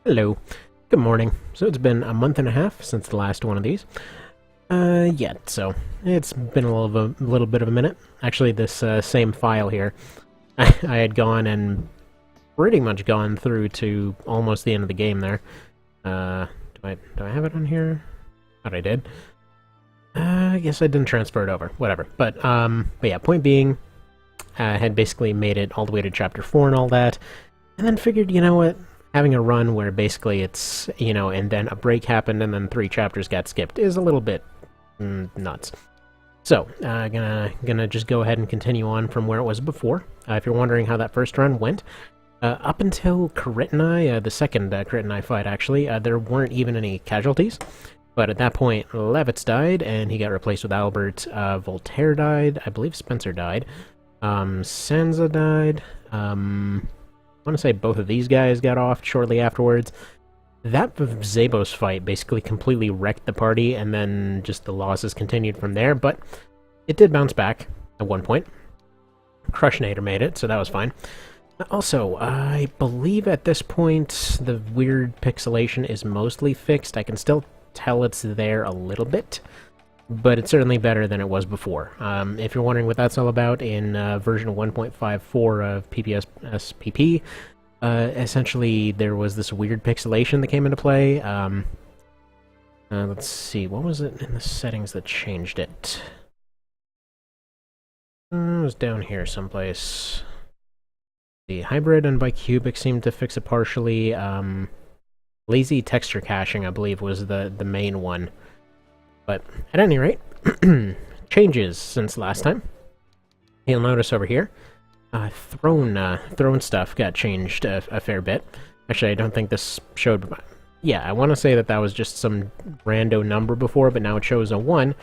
Hello. Good morning. So it's been a month and a half since the last one of these. Yeah, so it's been a little bit of a minute. Actually, this same file here, I had gone and pretty much gone through to almost the end of the game there. Do I have it on here? Thought I did. I guess I didn't transfer it over. Whatever. But yeah, point being, I had basically made it all the way to chapter 4 and all that, and then figured, you know what? Having a run where basically it's, and then a break happened and then 3 chapters got skipped is a little bit nuts. So, gonna just go ahead and continue on from where it was before. If you're wondering how that first run went, up until Karitanai, the second Karitanai fight actually, there weren't even any casualties. But at that point, Levitz died, and he got replaced with Albert. Voltaire died. I believe Spencer died. Sansa died. I want to say both of these guys got off shortly afterwards. That Zabos fight basically completely wrecked the party, and then just the losses continued from there, but it did bounce back at one point. Crushnator made it, so that was fine. Also, I believe at this point the weird pixelation is mostly fixed. I can still tell it's there a little bit, but it's certainly better than it was before. If you're wondering what that's all about, in version 1.54 of PPSPP, essentially there was this weird pixelation that came into play. Let's see, what was it in the settings that changed it? It was down here someplace. The hybrid and bicubic seemed to fix it partially. Lazy texture caching, I believe, was the main one. But at any rate, changes since last time. You'll notice over here, throne stuff got changed a fair bit. Actually, I don't think this showed. Yeah, I want to say that was just some rando number before, but now it shows a 1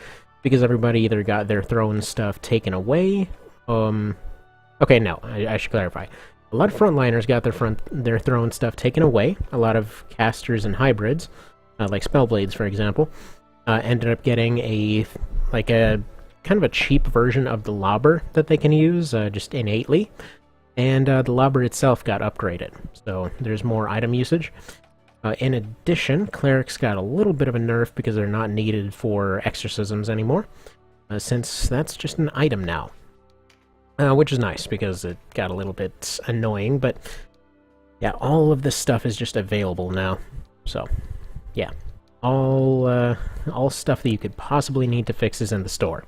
because everybody either got their throne stuff taken away. Okay, no, I should clarify. A lot of frontliners got their throne stuff taken away. A lot of casters and hybrids, like Spellblades, for example, ended up getting a kind of a cheap version of the Lobber that they can use just innately, and the Lobber itself got upgraded, so there's more item usage. In addition, clerics got a little bit of a nerf because they're not needed for exorcisms anymore, since that's just an item now, which is nice because it got a little bit annoying, but yeah, all of this stuff is just available now, so yeah. All stuff that you could possibly need to fix is in the store.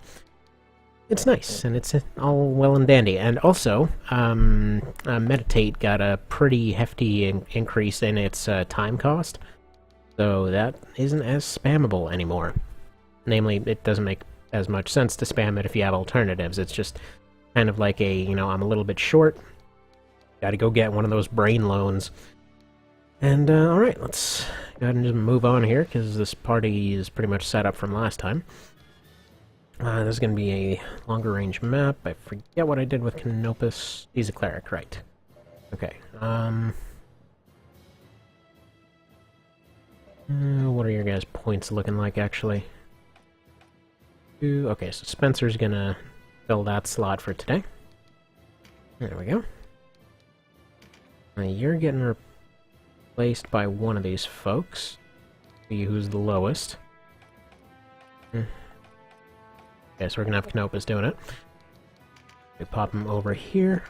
It's nice, and it's all well and dandy. And also, Meditate got a pretty hefty increase in its time cost, so that isn't as spammable anymore. Namely, it doesn't make as much sense to spam it if you have alternatives. It's just kind of like I'm a little bit short, gotta go get one of those brain loans. And, alright, let's go ahead and just move on here, because this party is pretty much set up from last time. This is going to be a longer range map. I forget what I did with Canopus. He's a cleric, right. Okay, what are your guys' points looking like, actually? Okay, so Spencer's gonna fill that slot for today. There we go. You're getting replaced by one of these folks. See who's the lowest. Okay, so we're gonna have Canopus doing it. We pop him over here.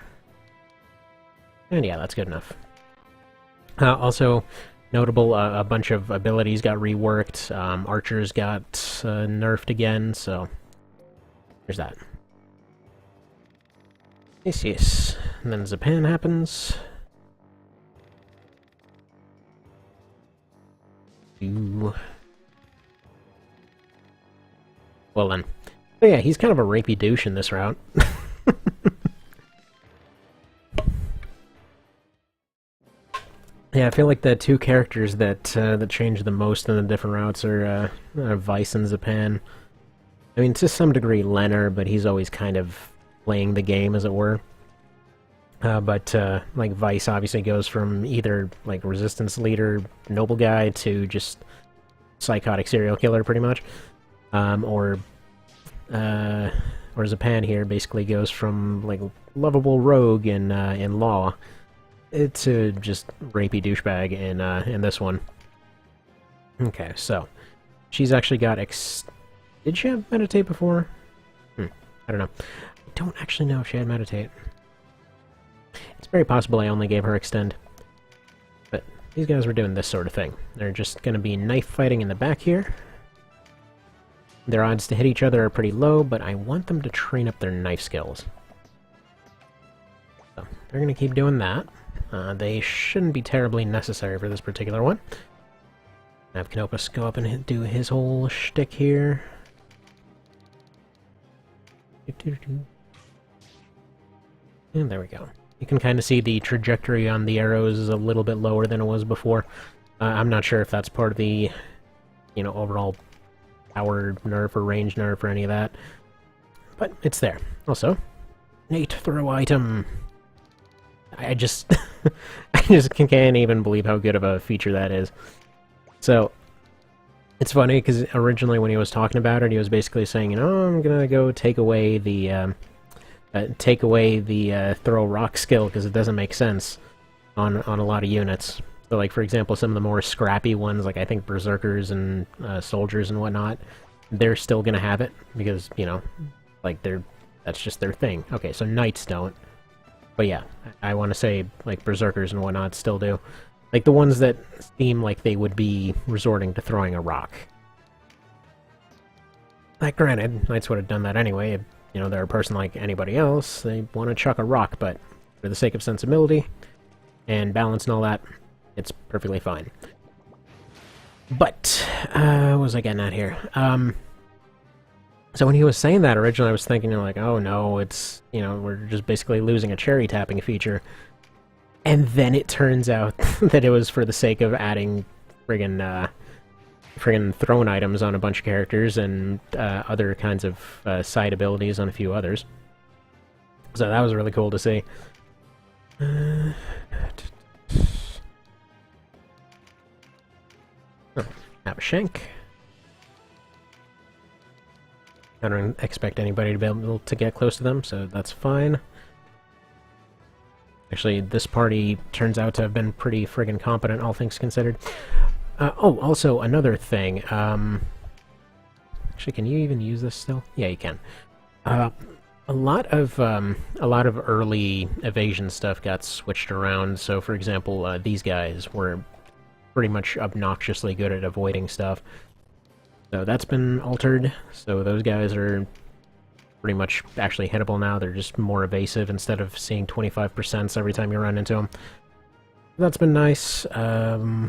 And yeah, that's good enough. Also, notable, a bunch of abilities got reworked. Archers got nerfed again, so there's that. Yes. And then Zapan happens. Well then. But yeah, he's kind of a rapey douche in this route. Yeah, I feel like the two characters that change the most in the different routes are Vice and Zapan. I mean, to some degree, Lenner, but he's always kind of playing the game, as it were. Like, Vice obviously goes from either, like, resistance leader, noble guy, to just psychotic serial killer, pretty much. Or Zapan here basically goes from, like, lovable rogue in Law It's a just rapey douchebag in this one. Okay, so she's actually got Did she have meditate before? I don't know. I don't actually know if she had meditate. It's very possible I only gave her extend. But these guys were doing this sort of thing. They're just going to be knife fighting in the back here. Their odds to hit each other are pretty low, but I want them to train up their knife skills. So they're going to keep doing that. They shouldn't be terribly necessary for this particular one. Have Canopus go up and do his whole shtick here. And there we go. You can kind of see the trajectory on the arrows is a little bit lower than it was before. I'm not sure if that's part of the, overall power nerf or range nerf or any of that. But it's there. Also, Nate throw item. I just I just can't even believe how good of a feature that is. So it's funny because originally when he was talking about it, he was basically saying, I'm gonna go take away the throw rock skill because it doesn't make sense on a lot of units. So, like, for example, some of the more scrappy ones, like I think berserkers and soldiers and whatnot, they're still gonna have it because that's just their thing. Okay, so knights don't. But yeah, I want to say, like, berserkers and whatnot still do. Like, the ones that seem like they would be resorting to throwing a rock. Like, granted, knights would have done that anyway. If, they're a person like anybody else, they want to chuck a rock, but for the sake of sensibility and balance and all that, it's perfectly fine. But, what was I getting at here? So when he was saying that originally, I was thinking, like, oh no, it's, we're just basically losing a cherry tapping feature. And then it turns out that it was for the sake of adding friggin' thrown items on a bunch of characters and other kinds of side abilities on a few others. So that was really cool to see. Oh, have a shank. I don't expect anybody to be able to get close to them, so that's fine. Actually, this party turns out to have been pretty friggin' competent, all things considered. Also, another thing. Actually, can you even use this still? Yeah, you can. A lot of early evasion stuff got switched around. So, for example, these guys were pretty much obnoxiously good at avoiding stuff. So that's been altered, so those guys are pretty much actually hittable now. They're just more evasive instead of seeing 25% every time you run into them. That's been nice. Yeah,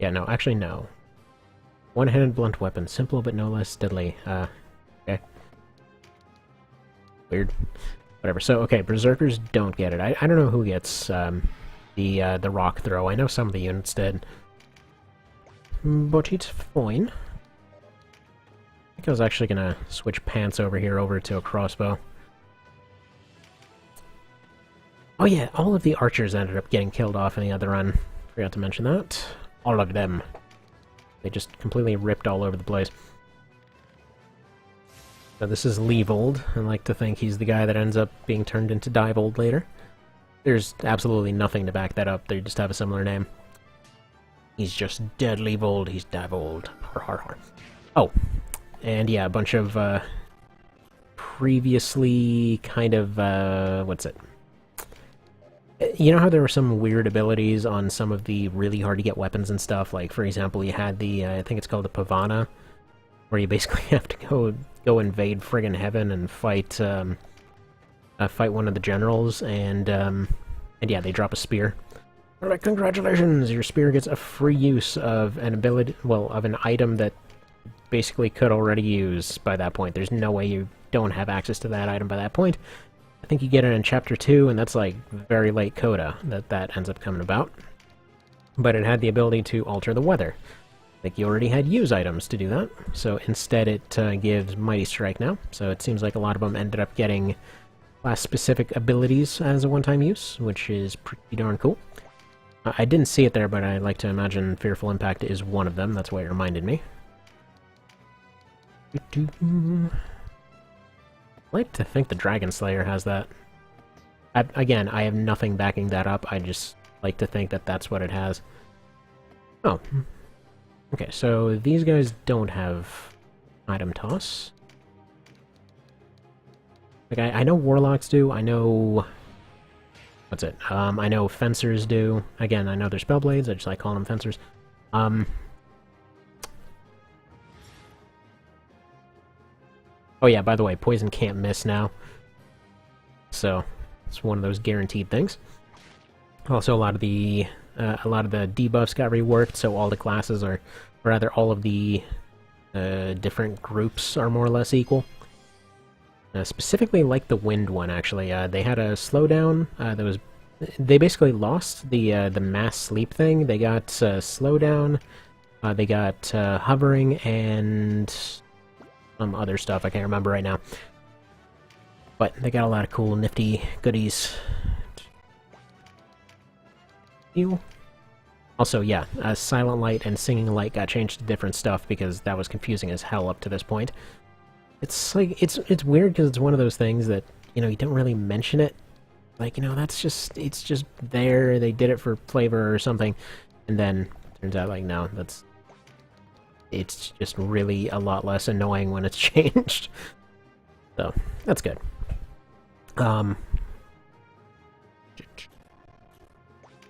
no, actually no. One-handed blunt weapon, simple but no less deadly. Okay. Weird. Whatever. So, okay, berserkers don't get it. I don't know who gets the rock throw. I know some of the units did. But it's fine. I think I was actually gonna switch pants over here over to a crossbow. Oh yeah, all of the archers ended up getting killed off in the other run. Forgot to mention that. All of them. They just completely ripped all over the place. So this is Leavold. I like to think he's the guy that ends up being turned into Divold later. There's absolutely nothing to back that up. They just have a similar name. He's just deadly bold, he's Divold. Har har har. Oh, and yeah, a bunch of previously kind of, what's it? You know how there were some weird abilities on some of the really hard to get weapons and stuff? Like, for example, you had the, I think it's called the Pavana, where you basically have to go invade friggin' heaven and fight one of the generals, and yeah, they drop a spear. They're like, congratulations, your spear gets a free use of an ability, well, of an item that basically could already use by that point. There's no way you don't have access to that item by that point. I think you get it in Chapter 2, and that's like very late coda that ends up coming about. But it had the ability to alter the weather. Like, you already had use items to do that, so instead it gives Mighty Strike now. So it seems like a lot of them ended up getting class-specific abilities as a one-time use, which is pretty darn cool. I didn't see it there, but I like to imagine Fearful Impact is one of them. That's why it reminded me. I like to think the Dragon Slayer has that. Again, I have nothing backing that up. I just like to think that that's what it has. Oh. Okay, so these guys don't have item toss. Like, I know warlocks do, I know... What's it? I know fencers do. Again, I know they're spellblades, I just like calling them fencers. Oh yeah, by the way, poison can't miss now. So, it's one of those guaranteed things. Also, a lot of the debuffs got reworked, so all the classes are, or rather, all of the different groups are more or less equal. Specifically, like the wind one, actually, they had a slowdown. They basically lost the mass sleep thing. They got slowdown. They got hovering and some other stuff I can't remember right now. But they got a lot of cool, nifty goodies. Also, yeah, Silent Light and Singing Light got changed to different stuff because that was confusing as hell up to this point. It's like, it's weird because it's one of those things that, you know, you don't really mention it. Like, you know, it's just there, they did it for flavor or something, and then turns out, like, no, it's just really a lot less annoying when it's changed. So, that's good.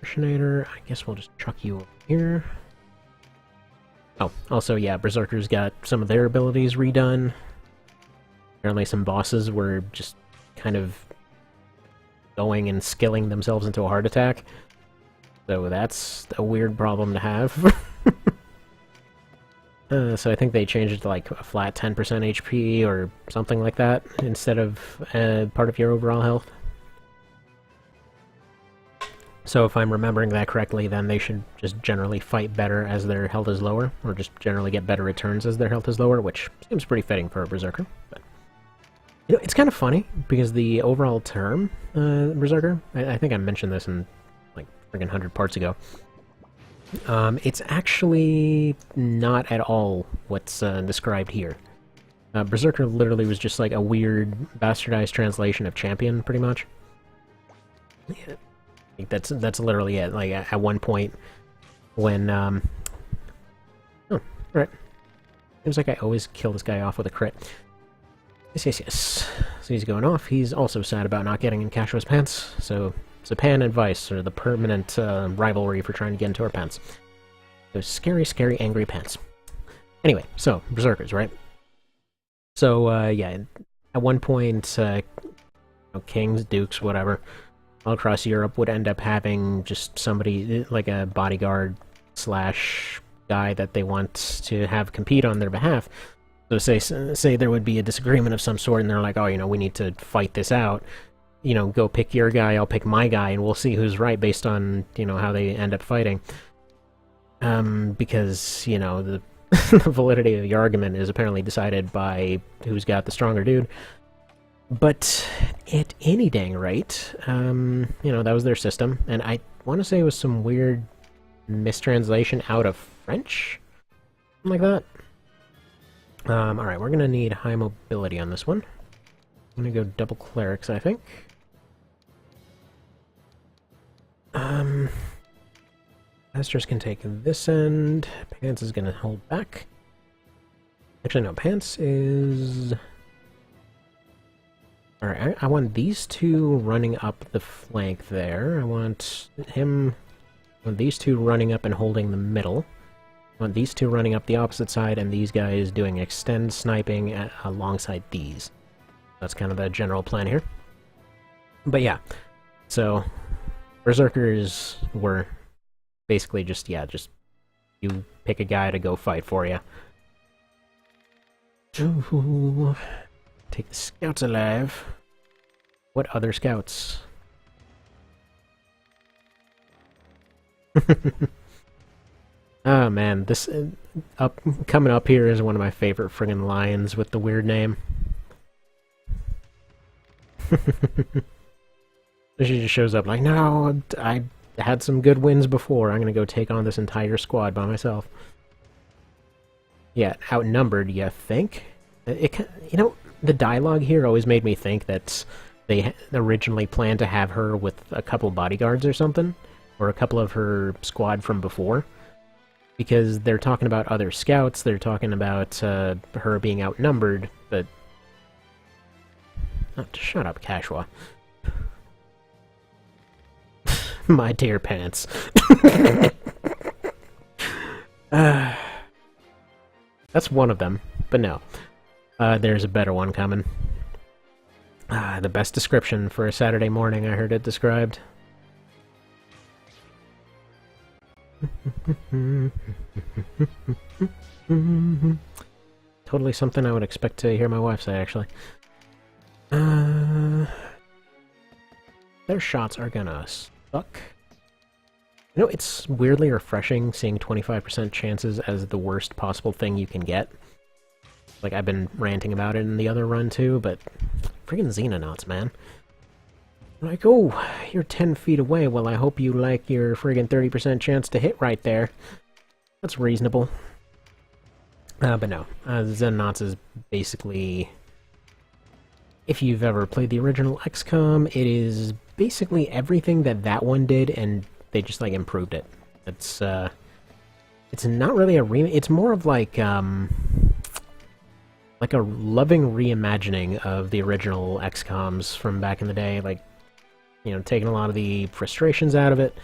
Originator, I guess we'll just chuck you over here. Oh, also, yeah, Berserkers got some of their abilities redone. Apparently some bosses were just kind of going and skilling themselves into a heart attack. So that's a weird problem to have. So I think they changed it to like a flat 10% HP or something like that instead of part of your overall health. So if I'm remembering that correctly, then they should just generally fight better as their health is lower, or just generally get better returns as their health is lower, which seems pretty fitting for a Berserker. But, you know, it's kind of funny, because the overall term, Berserker, I think I mentioned this in like friggin' 100 parts ago, it's actually not at all what's described here. Berserker literally was just like a weird, bastardized translation of champion, pretty much. Yeah. That's literally it. Like, at one point, when, oh, right. Seems like I always kill this guy off with a crit. Yes. So he's going off. He's also sad about not getting in Cashua's pants, so Zapan and Vice are the permanent rivalry for trying to get into our pants. Those scary, scary, angry pants. Anyway, so, Berserkers, right? So, yeah, at one point, kings, dukes, whatever, all across Europe would end up having just somebody, like a bodyguard slash guy that they want to have compete on their behalf. So say there would be a disagreement of some sort, and they're like, oh, you know, we need to fight this out. You know, go pick your guy, I'll pick my guy, and we'll see who's right based on, you know, how they end up fighting. Because, you know, the validity of the argument is apparently decided by who's got the stronger dude. But at any dang rate, you know, that was their system, and I want to say it was some weird mistranslation out of French? Something like that. Alright, we're gonna need high mobility on this one. I'm gonna go double clerics, I think. Masters can take this end. Pants is gonna hold back. Actually, no, Pants is... Alright, I want these two running up the flank there. I want these two running up and holding the middle. I want these two running up the opposite side, and these guys doing extend sniping alongside these. That's kind of the general plan here. But yeah, so Berserkers were basically just, yeah, just you pick a guy to go fight for you. Ooh. Take the scouts alive. What other scouts? Oh man, this coming up here is one of my favorite friggin' lions with the weird name. She just shows up like, no, I had some good wins before. I'm gonna go take on this entire squad by myself. Yeah, outnumbered, you think? You know, the dialogue here always made me think that they originally planned to have her with a couple bodyguards or something, or a couple of her squad from before, because they're talking about other scouts, they're talking about her being outnumbered, but... Oh, shut up, Kashwa. My dear pants. That's one of them, but no. There's a better one coming. The best description for a Saturday morning I heard it described. Totally something I would expect to hear my wife say, actually. Their shots are gonna suck. You know, it's weirdly refreshing seeing 25% chances as the worst possible thing you can get. Like, I've been ranting about it in the other run too, but friggin' Xenonauts, man. Like, oh, you're 10 feet away, well I hope you like your friggin' 30% chance to hit right there. That's reasonable. But no, Xenonauts is basically... If you've ever played the original XCOM, it is basically everything that that one did, and they just, like, improved it. It's not really a it's more of like a loving reimagining of the original XCOMs from back in the day, like, you know, taking a lot of the frustrations out of it.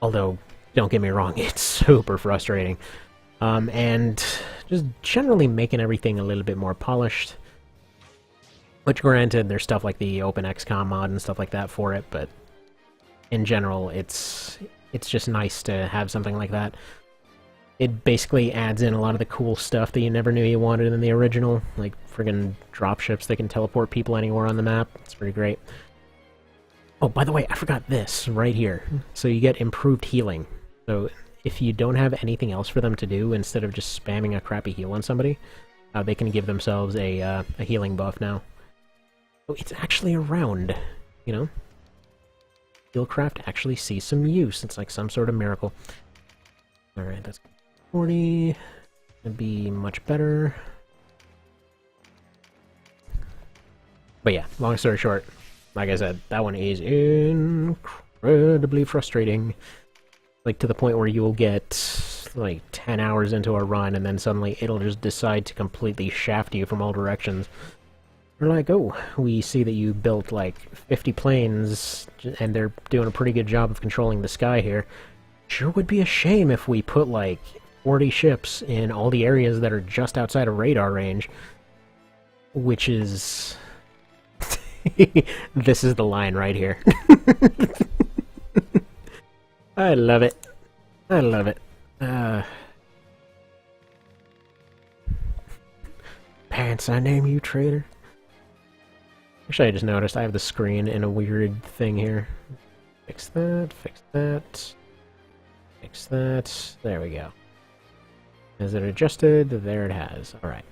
Although, don't get me wrong, it's super frustrating. And just generally making everything a little bit more polished. Which, granted, there's stuff like the Open XCOM mod and stuff like that for it, but in general, it's just nice to have something like that. It basically adds in a lot of the cool stuff that you never knew you wanted in the original, like friggin' dropships that can teleport people anywhere on the map. It's pretty great. Oh, by the way, I forgot this right here. So you get improved healing. So if you don't have anything else for them to do, instead of just spamming a crappy heal on somebody, they can give themselves a healing buff now. So it's actually around, you know? Healcraft actually sees some use. It's like some sort of miracle. Alright, that's 40. Gonna be much better. But yeah, long story short, like I said, that one is incredibly frustrating. Like, to the point where you'll get, like, 10 hours into a run, and then suddenly it'll just decide to completely shaft you from all directions. You're like, oh, we see that you built, like, 50 planes, and they're doing a pretty good job of controlling the sky here. Sure would be a shame if we put, like, 40 ships in all the areas that are just outside of radar range. Which is... This is the line right here. I love it. I love it. Pants, I name you traitor. Actually, I just noticed I have the screen in a weird thing here. Fix that, fix that, fix that. There we go. Is it adjusted? There it has. Alright.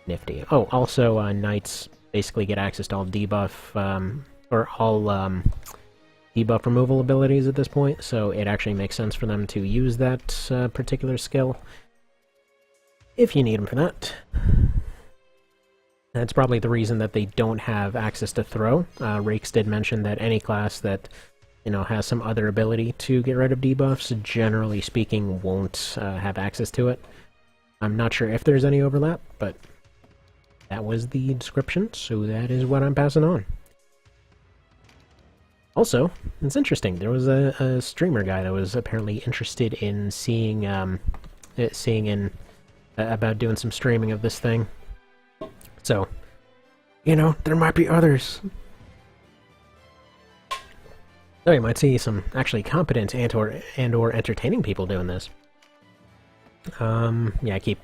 Nifty. Oh, also, knights basically get access to all debuff, or all, debuff removal abilities at this point, so it actually makes sense for them to use that particular skill if you need them for that. That's probably the reason that they don't have access to throw. Rakes did mention that any class that, you know, has some other ability to get rid of debuffs, generally speaking, won't have access to it. I'm not sure if there's any overlap, but that was the description, so that is what I'm passing on. Also, it's interesting, there was a streamer guy that was apparently interested in seeing about doing some streaming of this thing. So, you know, there might be others. So you might see some actually competent and/or entertaining people doing this. Yeah, I keep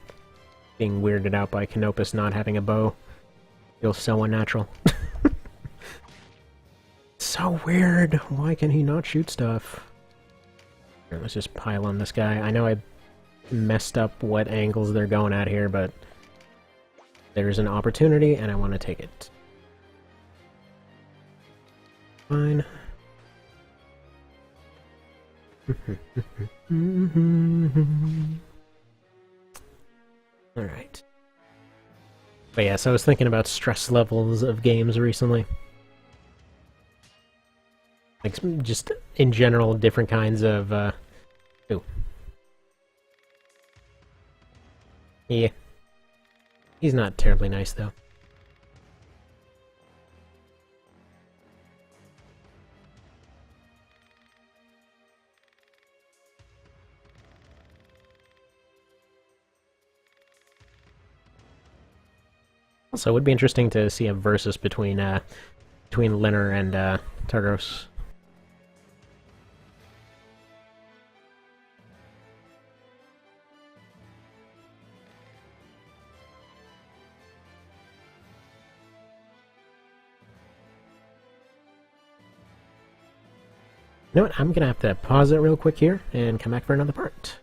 being weirded out by Canopus not having a bow. Feels so unnatural. So weird. Why can he not shoot stuff? Here, let's just pile on this guy. I know I messed up what angles they're going at here, but there's an opportunity and I want to take it. Fine. Alright. But yeah, so I was thinking about stress levels of games recently. Like, just in general, different kinds of, Ooh. Yeah. He's not terribly nice, though. Also, it would be interesting to see a versus between Linner and, Tartaros. You know what? I'm gonna have to pause it real quick here and come back for another part.